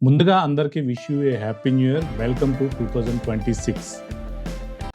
ముందుగా అందరికీ wish you a happy new year. Welcome to 2026.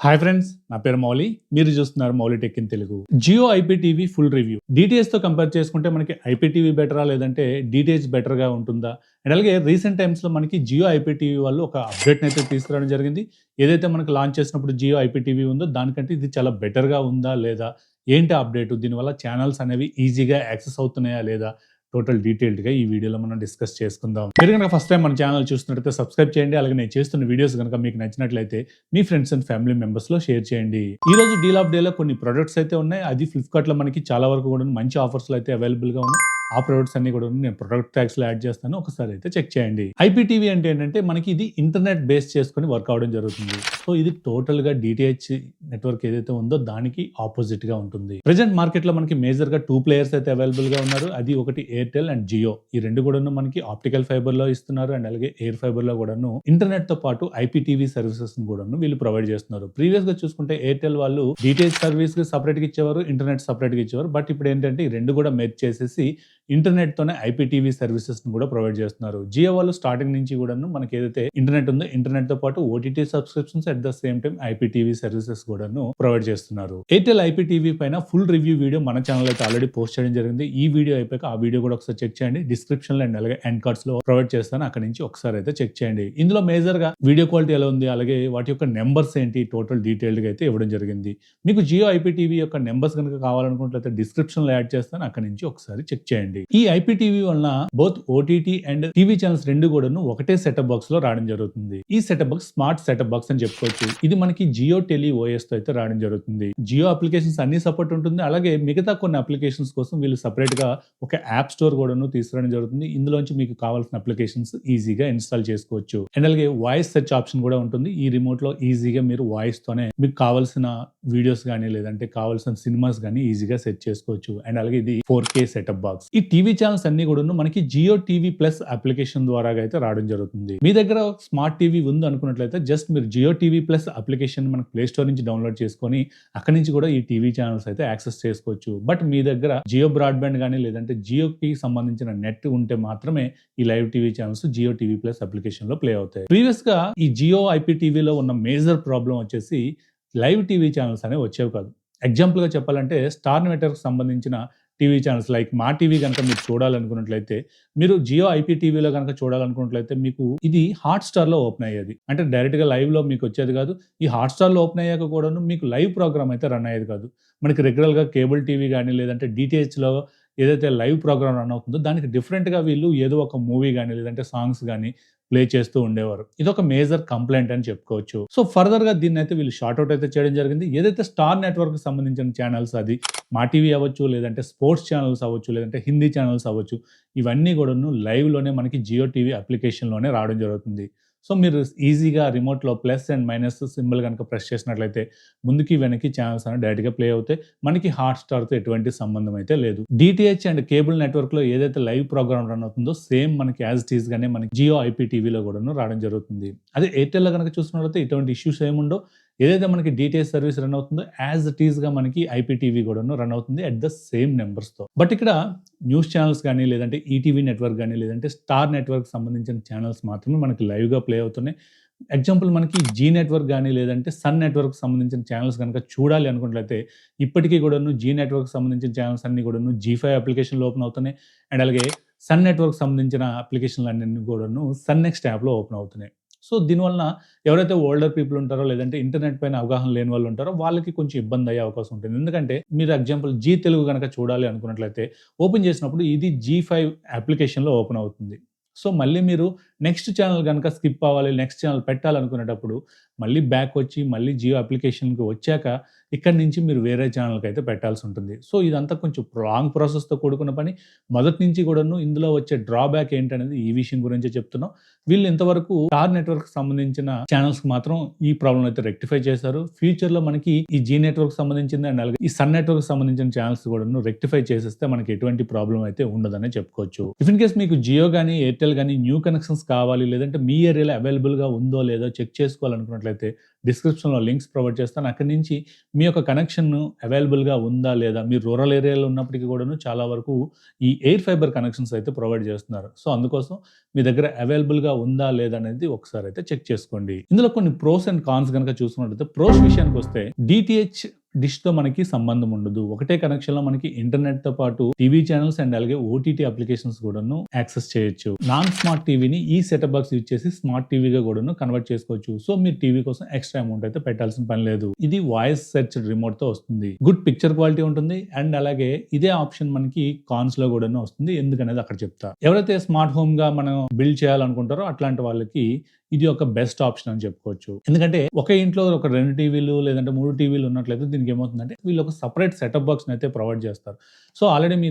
Hi friends, నా పేరు మౌలి. మీరు చూస్తున్నారు Mouli tech in Telugu. Jio IPTV full review. DTH తో కంపేర్ చేసుకుంటే మనకి ఐపీటీవీ బెటరా లేదంటే డిటిహెచ్ బెటర్ గా ఉంటుందా? అండ్ అలాగే రీసెంట్ టైమ్స్ లో మనకి జియో ఐపీటీవీ వాళ్ళు ఒక అప్డేట్ అయితే తీసుకురావడం జరిగింది. ఏదైతే మనకి లాంచ్ చేసినప్పుడు జియో ఐపీటీవీ ఉందో దానికంటే ఇది చాలా బెటర్ గా ఉందా లేదా, ఏంటి అప్డేట్, దీనివల్ల ఛానల్స్ అనేవి ఈజీగా యాక్సెస్ అవుతున్నాయా లేదా, టోటల్ డీటెయిల్డ్గా ఈ వీడియోలో మనం డిస్కస్ చేసుకుందాం. మీరు కనుక ఫస్ట్ టైం మన ఛానల్ చూస్తున్నట్లయితే సబ్స్క్రైబ్ చేయండి. అలాగే నేను చేస్తున్న వీడియోస్ కనుక మీకు నచ్చినట్లయితే మీ ఫ్రెండ్స్ అండ్ ఫ్యామిలీ మెంబర్స్ లో షేర్ చేయండి. ఈ రోజు డీల్ ఆఫ్ డేలో కొన్ని ప్రొడక్ట్స్ అయితే ఉన్నాయి. అది ఫ్లిప్కార్ట్ లో మనకి చాలా వరకు కూడా మంచి ఆఫర్స్ లో అయితే అవైలబుల్ గా ఉన్నాయి. ఆ ప్రొడక్ట్స్ అన్ని కూడా నేను ప్రొడక్ట్ ట్యాగ్స్ లో యాడ్ చేస్తాను, ఒకసారి అయితే చెక్ చేయండి. ఐపీటీవీ అంటే ఏంటంటే మనకి ఇది ఇంటర్నెట్ బేస్ చేసుకుని వర్క్ అవడం జరుగుతుంది. సో ఇది టోటల్ గా డిటిహెచ్ నెట్వర్క్ ఏదైతే ఉందో దానికి ఆపోజిట్ గా ఉంటుంది. ప్రెజెంట్ మార్కెట్ లో మనకి మేజర్ గా 2 ప్లేయర్స్ అయితే అవైలబుల్ గా ఉన్నారు. అది ఒకటి ఎయిర్టెల్ అండ్ జియో. ఈ రెండు కూడాను మనకి ఆప్టికల్ ఫైబర్ లో ఇస్తున్నారు అండ్ అలాగే ఎయిర్ ఫైబర్ లో కూడాను ఇంటర్నెట్ తో పాటు ఐపీటీవీ సర్వీసెస్ కూడాను వీళ్ళు ప్రొవైడ్ చేస్తున్నారు. ప్రీవియస్ గా చూసుకుంటే ఎయిర్టెల్ వాళ్ళు డిటిహెచ్ సర్వీస్ కి సపరేట్ గా ఇచ్చేవారు, ఇంటర్నెట్ సపరేట్ గా ఇచ్చేవారు. బట్ ఇప్పుడు ఏంటంటే ఈ రెండు కూడా మెర్జ్ చేసేసి ఇంటర్నెట్ తోనే ఐపీటీవీ సర్వీసెస్ ను కూడా ప్రొవైడ్ చేస్తున్నారు. జియో వాళ్ళు స్టార్టింగ్ నుంచి కూడాను మనకి ఏదైతే ఇంటర్నెట్ ఉందో ఇంటర్నెట్ తో పాటు OTT subscriptions at the same time IPTV services కూడాను ప్రొవైడ్ చేస్తున్నారు. ఎయిర్టెల్ ఐపీటీవీ పైన ఫుల్ రివ్యూ వీడియో మన ఛానల్ అయితే ఆల్రెడీ పోస్ట్ చేయడం జరిగింది. ఈ వీడియో అయిపోయాక ఆ వీడియో కూడా ఒకసారి చెక్ చేయండి. డిస్క్రిప్షన్ లో అండ్ అలాగే ఎండ్ కార్డ్స్ లో ప్రొవైడ్ చేస్తాను, అక్కడ నుంచి ఒకసారి అయితే చెక్ చేయండి. ఇందులో మేజర్ గా వీడియో క్వాలిటీ ఎలా ఉంది, అలాగే వాటి యొక్క నెంబర్స్ ఏంటి, టోటల్ డీటెయిల్డ్ గా అయితే ఇవ్వడం జరిగింది. మీకు జియో ఐపీటీవీ యొక్క నెంబర్స్ కనుక కావాలనుకుంటే డిస్క్రిప్షన్ లో యాడ్ చేస్తాను, అక్కడ నుంచి ఒకసారి చెక్ చేయండి. ఈ ఐపీటీవీ వలన both OTT and TV channels రెండు కూడాను ఒకటే సెటప్ బాక్స్ లో రావడం జరుగుతుంది. ఈ setup box smart setup box అని చెప్పుకోవచ్చు. ఇది మనకి జియో టెలి ఓఎస్ తో అయితే రావడం జరుగుతుంది. జియో అప్లికేషన్స్ అన్ని సపోర్ట్ ఉంటుంది. అలాగే మిగతా కొన్ని అప్లికేషన్స్ కోసం వీళ్ళు సపరేట్ గా ఒక యాప్ స్టోర్ కూడాను తీసుకురావడం జరుగుతుంది. ఇందులోంచి మీకు కావాల్సిన అప్లికేషన్స్ ఈజీగా ఇన్స్టాల్ చేసుకోవచ్చు. అండ్ అలాగే వాయిస్ సెర్చ్ ఆప్షన్ కూడా ఉంటుంది. ఈ రిమోట్ లో ఈజీగా మీరు వాయిస్ తోనే మీకు కావాల్సిన వీడియోస్ కానీ లేదంటే కావాల్సిన సినిమాస్ కానీ ఈజీగా సెర్చ్ చేసుకోవచ్చు. అండ్ అలాగే ఇది 4K సెటప్ బాక్స్. ఈ టీవీ ఛానల్స్ అన్ని కూడా మనకి జియో టీవీ ప్లస్ అప్లికేషన్ ద్వారా అయితే రావడం జరుగుతుంది. మీ దగ్గర స్మార్ట్ టీవీ ఉంది అనుకున్నట్లయితే జస్ట్ మీరు జియో టీవీ ప్లస్ అప్లికేషన్ మనకి ప్లే స్టోర్ నుంచి డౌన్లోడ్ చేసుకొని అక్కడి నుంచి కూడా ఈ టీవీ ఛానల్స్ అయితే యాక్సెస్ చేసుకోవచ్చు. బట్ మీ దగ్గర జియో బ్రాడ్బ్యాండ్ కానీ లేదంటే జియోకి సంబంధించిన నెట్ ఉంటే మాత్రమే ఈ live TV channels Jio TV plus application లో ప్లే అవుతాయి. ప్రీవియస్ గా ఈ జియో ఐపీటీవీలో ఉన్న మేజర్ ప్రాబ్లం వచ్చేసి లైవ్ టీవీ ఛానల్స్ అనేవి వచ్చేవి కాదు. ఎగ్జాంపుల్ గా చెప్పాలంటే స్టార్ నెట్వర్క్ సంబంధించిన TV channels like Maa TV కనుక మీరు చూడాలనుకున్నట్లయితే, మీరు జియో ఐపీటీవీలో కనుక చూడాలనుకున్నట్లయితే మీకు ఇది హాట్‌స్టార్ లో ఓపెన్ అయ్యేది. అంటే డైరెక్ట్ గా లైవ్ లో మీకు వచ్చేది కాదు. ఈ హాట్‌స్టార్ లో ఓపెన్ అయ్యాక కూడాను మీకు లైవ్ ప్రోగ్రామ్ అయితే రన్ అయ్యేది కాదు. మనకి రెగ్యులర్ గా కేబుల్ టీవీ కానీ లేదంటే డిటిహెచ్ లో ఏదైతే లైవ్ ప్రోగ్రామ్ రన్ అవుతుందో దానికి డిఫరెంట్ గా వీళ్ళు ఏదో ఒక మూవీ కానీ లేదంటే సాంగ్స్ కానీ ప్లే చేస్తూ ఉండేవారు. ఇదొక మేజర్ కంప్లైంట్ అని చెప్పుకోవచ్చు. సో ఫర్దర్ గా దీన్ని అయితే వీళ్ళు షార్ట్అవుట్ అయితే చేయడం జరిగింది. ఏదైతే స్టార్ నెట్వర్క్ సంబంధించిన ఛానల్స్, అది మా టీవీ అవ్వచ్చు, లేదంటే స్పోర్ట్స్ ఛానల్స్ అవ్వచ్చు, లేదంటే హిందీ ఛానల్స్ అవ్వచ్చు, ఇవన్నీ కూడాను లైవ్ లోనే మనకి జియో టీవీ అప్లికేషన్ లోనే రావడం జరుగుతుంది. సో మీరు ఈజీగా రిమోట్ లో ప్లస్ అండ్ మైనస్ సింబల్ కనుక ప్రెస్ చేసినట్లయితే ముందుకి వెనక్కి ఛానల్స్ అనేవి డైరెక్ట్ గా ప్లే అవుతాయి. మనకి హాట్‌స్టార్ తో ఎటువంటి సంబంధం అయితే లేదు. డిటిహెచ్ అండ్ కేబుల్ నెట్వర్క్ లో ఏదైతే లైవ్ ప్రోగ్రామ్ రన్ అవుతుందో సేమ్ మనకి యాజ్ ఇట్ ఈస్ గానే మనకి జియో ఐపీటీవీలో కూడాను రావడం జరుగుతుంది. అదే ఎయిర్టెల్ లో కనుక చూసుకున్నట్లయితే ఇటువంటి ఇష్యూస్ ఏముండవు. ఏదైతే మనకి డిటిహెచ్ సర్వీస్ రన్ అవుతుందో యాజ్ ఇట్ ఈస్ గా మనకి ఐపీటీవీ కూడాను రన్ అవుతుంది అట్ ద సేమ్ నెంబర్స్ తో. బట్ ఇక్కడ న్యూస్ ఛానల్స్ కానీ లేదంటే ఈటీవీ నెట్వర్క్ కానీ లేదంటే స్టార్ నెట్వర్క్ సంబంధించిన ఛానల్స్ మాత్రమే మనకి లైవ్ గా ప్లే అవుతున్నాయి. ఎగ్జాంపుల్ మనకి జీ నెట్వర్క్ కానీ లేదంటే సన్ నెట్వర్క్ సంబంధించిన ఛానల్స్ కనుక చూడాలి అనుకున్నట్లయితే ఇప్పటికీ కూడాను జీ నెట్వర్క్ సంబంధించిన ఛానల్స్ అన్ని కూడాను జీ5 అప్లికేషన్ లో ఓపెన్ అవుతున్నాయి. అండ్ అలాగే సన్ నెట్వర్క్ సంబంధించిన అప్లికేషన్లు అన్ని కూడాను సన్ నెక్స్ట్ యాప్ లో ఓపెన్ అవుతున్నాయి. సో దీనివలన ఎవరైతే ఓల్డర్ పీపుల్ ఉంటారో లేదంటే ఇంటర్నెట్ పైన అవగాహన లేని వాళ్ళు ఉంటారో వాళ్ళకి కొంచెం ఇబ్బంది అయ్యే అవకాశం ఉంటుంది. ఎందుకంటే మీరు ఎగ్జాంపుల్ జీ తెలుగు కనుక చూడాలి అనుకున్నట్లయితే ఓపెన్ చేసినప్పుడు ఇది జీ5 అప్లికేషన్ లో ఓపెన్ అవుతుంది. సో మళ్ళీ మీరు నెక్స్ట్ ఛానల్ కనుక స్కిప్ అవ్వాలి, నెక్స్ట్ ఛానల్ పెట్టాలనుకునేటప్పుడు మళ్ళీ బ్యాక్ వచ్చి మళ్ళీ జియో అప్లికేషన్కి వచ్చాక ఇక్కడి నుంచి మీరు వేరే ఛానల్కి అయితే పెట్టాల్సి ఉంటుంది. సో ఇదంతా కొంచెం లాంగ్ ప్రాసెస్తో కూడుకున్న పని. మొదటి నుంచి కూడాను ఇందులో వచ్చే డ్రాబ్యాక్ ఏంటనేది ఈ విషయం గురించే చెప్తున్నాం. వీళ్ళు ఇంతవరకు స్టార్ నెట్వర్క్ సంబంధించిన ఛానల్స్ మాత్రం ఈ ప్రాబ్లం అయితే రెక్టిఫై చేశారు. ఫ్యూచర్ లో మనకి ఈ జీ నెట్వర్క్ సంబంధించింది అండ్ అలాగే ఈ సన్ నెట్వర్క్ సంబంధించిన ఛానల్స్ కూడాను రెక్టిఫై చేసేస్తే మనకి ఎటువంటి ప్రాబ్లం అయితే ఉండదనే చెప్పుకోవచ్చు. ఇఫ్ ఇన్ కేస్ మీకు జియో కానీ ఎయిర్టెల్ ఎయిర్టెల్ కానీ న్యూ కనెక్షన్స్ కావాలి, లేదంటే మీ ఏరియాలో అవైలబుల్గా ఉందో లేదో చెక్ చేసుకోవాలనుకున్నట్లయితే డిస్క్రిప్షన్లో లింక్స్ ప్రొవైడ్ చేస్తాను. అక్కడి నుంచి మీ యొక్క కనెక్షన్ అవైలబుల్గా ఉందా లేదా, మీరు రూరల్ ఏరియాలో ఉన్నప్పటికీ కూడాను చాలా వరకు ఈ ఎయిర్ ఫైబర్ కనెక్షన్స్ అయితే ప్రొవైడ్ చేస్తున్నారు. సో అందుకోసం మీ దగ్గర అవైలబుల్గా ఉందా లేదా అనేది ఒకసారి అయితే చెక్ చేసుకోండి. ఇందులో కొన్ని ప్రోస్ అండ్ కాన్స్ కనుక చూసుకున్నట్లయితే, ప్రోస్ విషయానికి వస్తే డిటిహెచ్ డిష్‌తో మనకి సంబంధం ఉండదు. ఒకటే కనెక్షన్‌లో మనకి ఇంటర్నెట్‌తో పాటు టీవీ ఛానెల్స్ అండ్ అలాగే ఓటీటీ అప్లికేషన్స్ కూడాను యాక్సెస్ చేయొచ్చు. నాన్ స్మార్ట్ టీవీని ఈ సెటప్ బాక్స్ యూజ్ చేసి స్మార్ట్ టీవీగా కూడాను కన్వర్ట్ చేసుకోవచ్చు. సో మీరు టీవీ కోసం ఎక్స్ట్రా అమౌంట్ అయితే పెట్టాల్సిన పని లేదు. ఇది వాయిస్ సెర్చ్ రిమోట్‌తో వస్తుంది. గుడ్ పిక్చర్ క్వాలిటీ ఉంటుంది అండ్ అలాగే ఇదే ఆప్షన్ మనకి కాన్స్‌లో కూడాను వస్తుంది. ఎందుకనేది అక్కడ చెప్తా. ఎవరైతే స్మార్ట్ హోమ్‌గా మనం బిల్డ్ చేయాలనుకుంటారో అట్లాంటి వాళ్ళకి ఇది ఒక బెస్ట్ ఆప్షన్ అని చెప్పుకోవచ్చు. ఎందుకంటే ఒక ఇంట్లో ఒక 2 టీవీలు లేదంటే 3 టీవీలు ఉన్నట్లయితే దీనికి ఏమవుతుందంటే వీళ్ళు ఒక సెపరేట్ సెటప్ బాక్స్‌ని అయితే ప్రొవైడ్ చేస్తారు. సో ఆల్రెడీ మీ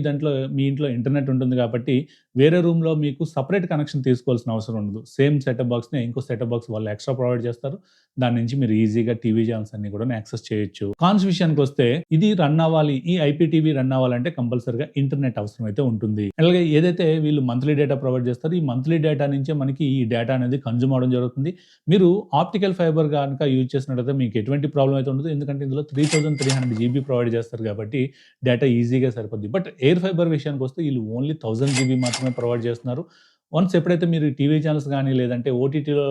ఇంట్లో ఇంటర్నెట్ ఉంటుంది కాబట్టి వేరే రూమ్‌లో మీకు సెపరేట్ కనెక్షన్ తీసుకోవాల్సిన అవసరం ఉండదు. సేమ్ సెటప్ బాక్స్‌ని ఇంకో సెటప్ బాక్స్ వాళ్ళు ఎక్స్ట్రా ప్రొవైడ్ చేస్తారు. దాని నుంచి మీరు ఈజీగా టీవీ ఛానెల్స్ అన్ని కూడా యాక్సెస్ చేయొచ్చు. కాన్స్ విషయానికి వస్తే, ఇది రన్ అవ్వాలి, ఈ ఐపీటీవీ రన్ అవ్వాలంటే కంపల్సరీగా ఇంటర్నెట్ అవసరం అయితే ఉంటుంది. అలాగే ఏదైతే వీళ్ళు మంత్లీ డేటా ప్రొవైడ్ చేస్తారో ఈ మంత్లీ డేటా నుంచే మనకి ఈ డేటా అనేది కన్జ్యూమ్ అవడం జరుగుతుంది. మీరు ఆప్టికల్ ఫైబర్ కనుక యూజ్ చేసినట్లయితే మీకు ఎటువంటి ప్రాబ్లం అయితే ఉండదు. ఎందుకంటే ఇందులో 3300 జీబీ ప్రొవైడ్ చేస్తారు కాబట్టి డేటా ఈజీగా సరిపోద్ది. బట్ ఎయిర్ ఫైబర్ విషయానికి వస్తే వీళ్ళు ఓన్లీ 1000 జీబీ మాత్రమే ప్రొవైడ్ చేస్తున్నారు. వన్స్ ఎప్పుడైతే మీరు టీవీ ఛానెల్స్ గానీ, లేదంటే ఓటీటీలో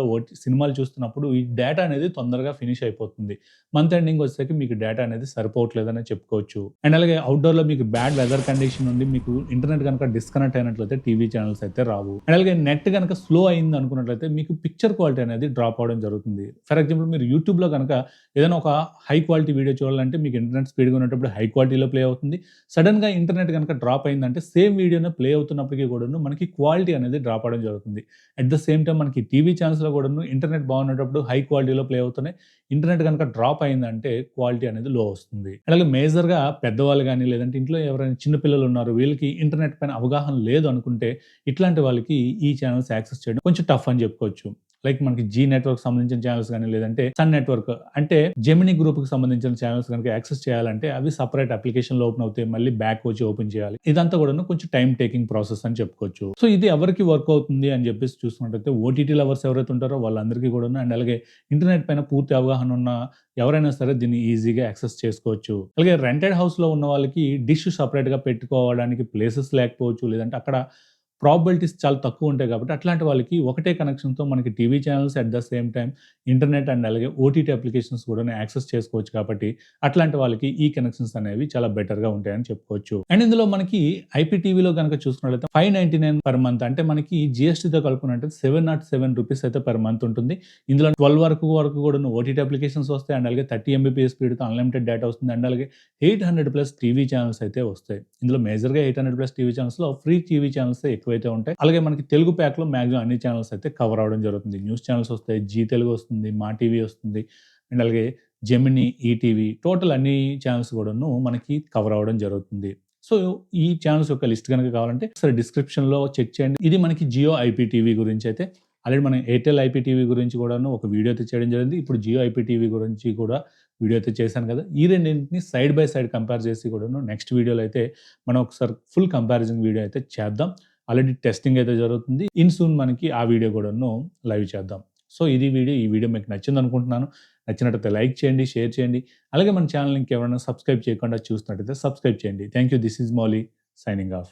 సినిమాలు చూస్తున్నప్పుడు ఈ డేటా అనేది తొందరగా ఫినిష్ అయిపోతుంది. మంత్ ఎండింగ్ వచ్చేసరికి మీకు డేటా అనేది సరిపోవట్లేదనే చెప్పుకోవచ్చు. అండ్ అలాగే అవుట్‌డోర్‌లో మీకు బ్యాడ్ వెదర్ కండిషన్ నుండి మీకు ఇంటర్నెట్ గనుక డిస్కనెక్ట్ అయినట్లయితే టీవీ ఛానెల్స్ అయితే రావు. అండ్ అలాగే నెట్ గనుక స్లో అయింది అనుకున్నట్లయితే మీకు పిక్చర్ క్వాలిటీ అనేది డ్రాప్ అవ్వడం జరుగుతుంది. ఫర్ ఎగ్జాంపుల్ మీరు యూట్యూబ్‌లో గనుక ఏదైనా ఒక హై క్వాలిటీ వీడియో చూడాలంటే మీకు ఇంటర్నెట్ స్పీడ్‌గా ఉన్నప్పుడు హై క్వాలిటీలో ప్లే అవుతుంది. సడెన్‌గా ఇంటర్నెట్ గనుక డ్రాప్ అయిందంటే సేమ్ వీడియోనే ప్లే అవుతున్నప్పటికీ కూడాను మనకి క్వాలిటీ అనేది డ్రాప్ అవ్వడం జరుగుతుంది. అట్ ద సేమ్ టైమ్ మనకి టీవీ ఛానెల్స్‌లో కూడాను ఇంటర్నెట్ బాగున్నప్పుడు హై క్వాలిటీలో ప్లే అవుతున్నాయి. ఇంటర్నెట్ గనుక డ్రాప్ అయిందంటే క్వాలిటీ అనేది లో వస్తుంది. అలాగే మేజర్‌గా పెద్దవాళ్ళు గానీ, లేదంటే ఇంట్లో ఎవరైనా చిన్న పిల్లలు ఉన్నారు, వీళ్ళకి ఇంటర్నెట్ పైన అవగాహన లేదు అనుకుంటే ఇట్లాంటి వాళ్ళకి ఈ ఛానెల్స్ యాక్సెస్ చేయడం కొంచెం టఫ్ అని చెప్పుకోవచ్చు. లైక్ మనకి జీ నెట్వర్క్ సంబంధించిన ఛానెల్స్ గానీ, లేదంటే సన్ నెట్వర్క్ అంటే జెమినీ గ్రూప్‌కి సంబంధించిన ఛానెల్స్ గనుక యాక్సెస్ చేయాలంటే అవి సెపరేట్ అప్లికేషన్‌లో ఓపెన్ అవుతాయి. మళ్ళీ బ్యాక్ వచ్చి ఓపెన్ చేయాలి. ఇదంతా కూడాను కొంచెం టైమ్ టేకింగ్ ప్రాసెస్ అని చెప్పుకోవచ్చు. సో ఇది ఎవరికి వర్క్ అవుతుంది అని చెప్పేసి చూసుకున్నట్టయితే ఓటీటీ లవర్స్ ఎవరైతే ఉంటారో వాళ్ళందరికీ కూడాను, అండ్ అలాగే ఇంటర్నెట్ పైన పూర్తి అవగాహన ఉన్న ఎవరైనా సరే దీన్ని ఈజీగా యాక్సెస్ చేసుకోవచ్చు. అలాగే రెంటెడ్ హౌస్‌లో ఉన్న వాళ్ళకి డిష్ సెపరేట్‌గా పెట్టుకోవడానికి ప్లేసెస్ లేకపోవచ్చు, లేదంటే అక్కడ ప్రాబబిలిటీస్ చాలా తక్కువ ఉంటాయి కాబట్టి అట్లాంటి వాళ్ళకి ఒకటే కనెక్షన్‌తో మనకి TV channels at the same time internet and అలాగే ఓటీటీ అప్లికేషన్స్ కూడా యాక్సెస్ చేసుకోవచ్చు కాబట్టి అట్లాంటి వాళ్ళకి ఈ కనెక్షన్స్ అనేవి చాలా బెటర్‌గా ఉంటాయని చెప్పుకోవచ్చు. అండ్ ఇందులో మనకి ఐపీటీవీలో గనుక చూసుకున్నట్లయితే 599 పర్ మంత్, అంటే మనకి జీఎస్టీతో కలుపుకున్నట్టు 707 రూపీస్ అయితే పర్ మంత్ ఉంటుంది. ఇందులో 12 వరకు కూడాను ఓటీటీ అప్లికేషన్స్ వస్తాయి అండ్ అలాగే 30 ఎంబీపీఎస్ స్పీడ్‌తో అన్‌లిమిటెడ్ డేటా వస్తుంది అండ్ అలాగే 800+ టీవీ ఛానెల్స్ అయితే వస్తాయి. ఇందులో మేజర్‌గా 800+ టీవీ ఛానెల్స్‌లో ఫ్రీ టీవీ ఛానెల్స్ ఎక్కువైతే ఉంటాయి. అలాగే మనకి తెలుగు ప్యాక్‌లో మాక్సిమం అన్ని ఛానెల్స్ అయితే కవర్ అవ్వడం జరుగుతుంది. న్యూస్ ఛానెల్స్ వస్తాయి, జీ తెలుగు వస్తుంది, మా టీవీ వస్తుంది అండ్ అలాగే జెమినీ, ఈటీవీ, టోటల్ అన్ని ఛానెల్స్ కూడాను మనకి కవర్ అవ్వడం జరుగుతుంది. సో ఈ ఛానెల్స్ యొక్క లిస్ట్ గనుక కావాలంటే ఒకసారి డిస్క్రిప్షన్‌లో చెక్ చేయండి. ఇది మనకి జియో ఐపీటీవీ గురించి అయితే. ఆల్రెడీ మనం ఎయిర్టెల్ ఐపీటీవీ గురించి కూడాను ఒక వీడియో అయితే చేయడం జరిగింది. ఇప్పుడు జియో ఐపీటీవీ గురించి కూడా వీడియో అయితే చేశాను కదా! ఈ రెండింటిని సైడ్ బై సైడ్ కంపేర్ చేసి కూడాను నెక్స్ట్ వీడియోలో అయితే మనం ఒకసారి ఫుల్ కంపారిజన్ వీడియో అయితే చేద్దాం. ఆల్రెడీ టెస్టింగ్ అయితే జరుగుతుంది. సూన్ మనకి ఆ వీడియో కూడాను లైవ్ చేద్దాం. సో ఇది వీడియో. ఈ వీడియో మీకు నచ్చింది అనుకుంటున్నాను. నచ్చినట్లయితే లైక్ చేయండి, షేర్ చేయండి. అలాగే మన ఛానెల్‌ని ఇంకెవరైనా సబ్స్క్రైబ్ చేయకుండా చూస్తున్నట్టయితే సబ్స్క్రైబ్ చేయండి. Thank you. This is Mouli signing off.